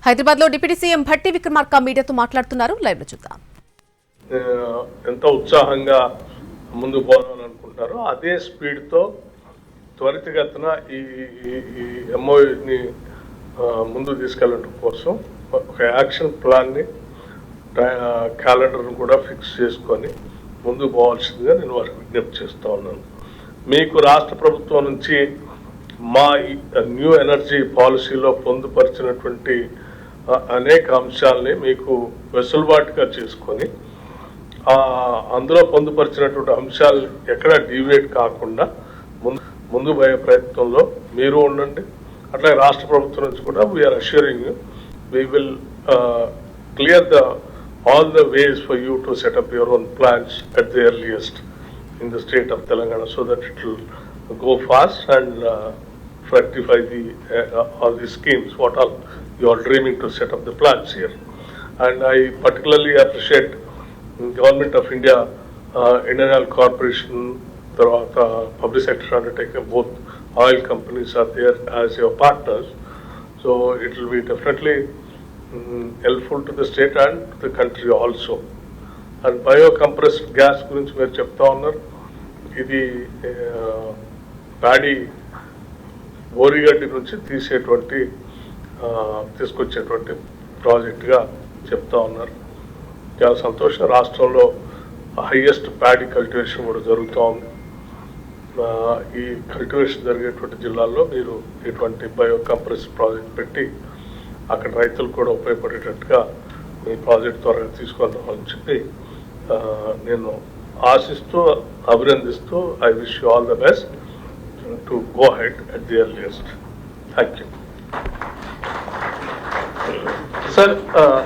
హైదరాబాద్ లో deputy CM Bhatti Vikramarka మీడియాతో మాట్లాడుతున్నారు. లైవ్ లో చూద్దాం. ఎంత ఉత్సాహంగా ముందుకు పోవాలనుకుంటున్నారో అదే స్పీడ్ తో త్వరితగతిన ఈ ఎంఓయూని ముందుకు తీసుకెళ్ళడం కోసం ఒక యాక్షన్ ప్లాన్ ని క్యాలెండర్ను కూడా ఫిక్స్ చేసుకొని ముందుకు పోవాల్సిందిగా నేను వారికి విజ్ఞప్తి చేస్తూ ఉన్నాను. మీకు రాష్ట్ర ప్రభుత్వం నుంచి మా న్యూ ఎనర్జీ పాలసీలో పొందుపరిచినటువంటి అనేక అంశాలని మీకు వెసులుబాటుగా చేసుకొని అందులో పొందుపరిచినటువంటి అంశాలు ఎక్కడ డీవియేట్ కాకుండా ముందు పోయే ప్రయత్నంలో మీరు ఉండండి. అట్లాగే రాష్ట్ర ప్రభుత్వం నుంచి కూడా we are assuring we will clear all the ways for you to set up your own plans at the earliest in the state of Telangana, so that it will go fast and fructify all these schemes what all you are dreaming to set up the plans here. And I particularly appreciate Government of India, Indian Oil Corporation, public sector undertaking, both oil companies are there as your partners. So it will be definitely helpful to the state and to the country also. And biocompressed gas గురించి మీరు చెప్తా ఉన్నారు. ఇది paddy బోరిగడ్డి నుంచి తీసుకొచ్చేటువంటి ప్రాజెక్టుగా చెప్తా ఉన్నారు. చాలా సంతోషం. రాష్ట్రంలో హైయెస్ట్ ప్యాడీ కల్టివేషన్ కూడా జరుగుతూ ఉంది. ఈ కల్టివేషన్ జరిగేటువంటి జిల్లాల్లో మీరు ఇటువంటి బయోకంప్రెస్ ప్రాజెక్ట్ పెట్టి అక్కడ రైతులు కూడా ఉపయోగపడేటట్టుగా ఈ ప్రాజెక్ట్ త్వరగా తీసుకొద్దామని చెప్పి నేను ఆశిస్తూ అభినందిస్తూ I wish you all the best to go head at the earliest. Thank you.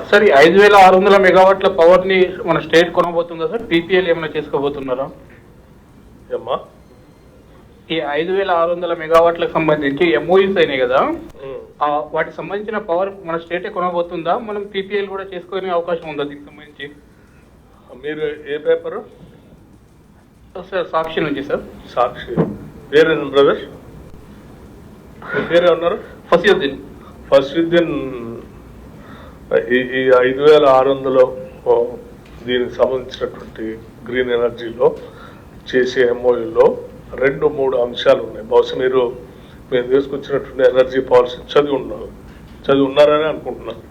Sir ఈ 5600 మెగావాట్ల పవర్ ని మన స్టేట్ కొనబోతుందా సార్? పీపీఎల్ ఏమైనా చేసుకోబోతున్నారా? ఏమ్మా, ఈ 5600 మెగావాట్లకు సంబంధించి ఎంఓయూస్ అయినాయి కదా, వాటికి సంబంధించిన పవర్ మన స్టేటే కొనబోతుందా? మనం పీపీఎల్ కూడా చేసుకునే అవకాశం ఉందా దీనికి సంబంధించి? మీరు ఏ పేపరు? సార్ సాక్షి నుంచి సార్. సాక్షి. పేరేనా బ్రదర్? పేరే ఉన్నారు? ఫసీద్దీన్. ఈ 5600 దీనికి సంబంధించినటువంటి గ్రీన్ ఎనర్జీలో చేసే ఎంఓయూలో 2-3 అంశాలు ఉన్నాయి. బహుశా మేము తీసుకొచ్చినటువంటి ఎనర్జీ పాలసీ చదివి ఉన్నారని అనుకుంటున్నాను.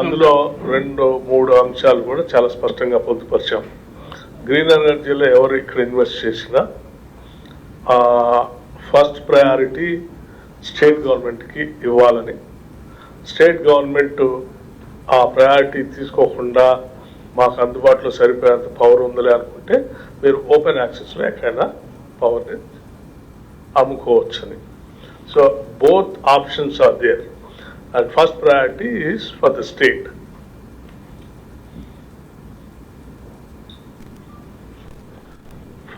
అందులో 2-3 అంశాలు కూడా చాలా స్పష్టంగా పొందుపరిచాం. గ్రీన్ ఎనర్జీలో ఎవరు ఇక్కడ ఇన్వెస్ట్ చేసినా ఫస్ట్ ప్రయారిటీ స్టేట్ గవర్నమెంట్కి ఇవ్వాలని, స్టేట్ గవర్నమెంట్ ఆ ప్రయారిటీ తీసుకోకుండా మాకు అందుబాటులో సరిపోయేంత పవర్ ఉందిలే అనుకుంటే మీరు ఓపెన్ యాక్సెస్లో ఎక్కడైనా పవర్ని అమ్ముకోవచ్చని. So both options are there and first priority is for the state.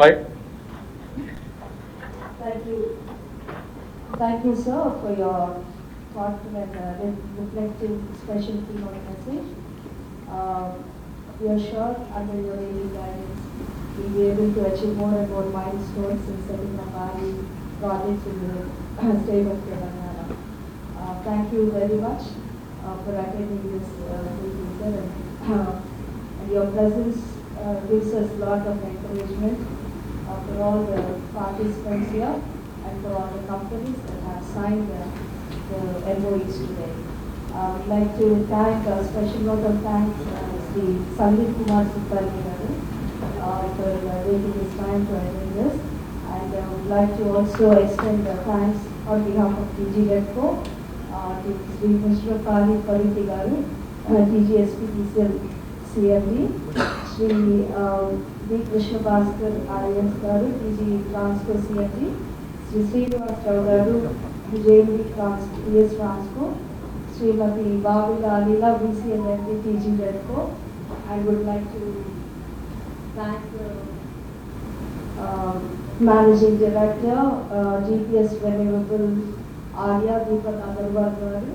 Fine. Thank you, sir, for your thoughtful and reflective special keynote message. We are sure under your daily guidance we will be able to achieve more and more milestones in setting up our projects in the state of Telangana. Thank you very much for attending this meeting, sir, and your presence gives us a lot of encouragement for all the participants here and for all the companies that have signed the MOUs today. I would like to thank a special note of thanks to Sandeep Kumar Supparni for taking his time to attend this, and I would like to also extend thanks on behalf of TG Redco to Sri Mr. Kali Pariti Garu, TGSPTCL CMD, Sri V. Krishna Bhaskar IAS Garu, TG Transco CMD, Sri Srinivas Rao Garu, JMD PS Transco, Srimati Babila Alila, VCNMD, TG Redco. I would like to thank the Managing Director, GPS Renewable Arya Deepak Agarwal Garu,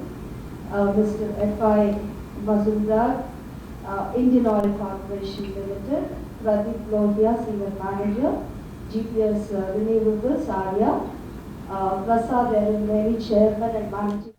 Mr. F.I. Mazumdar, Indian Oil Corporation Limited, Pradeep Lohia, Senior Manager, GPS Renewables Arya, Prasad Erenveri, Chairman and Managing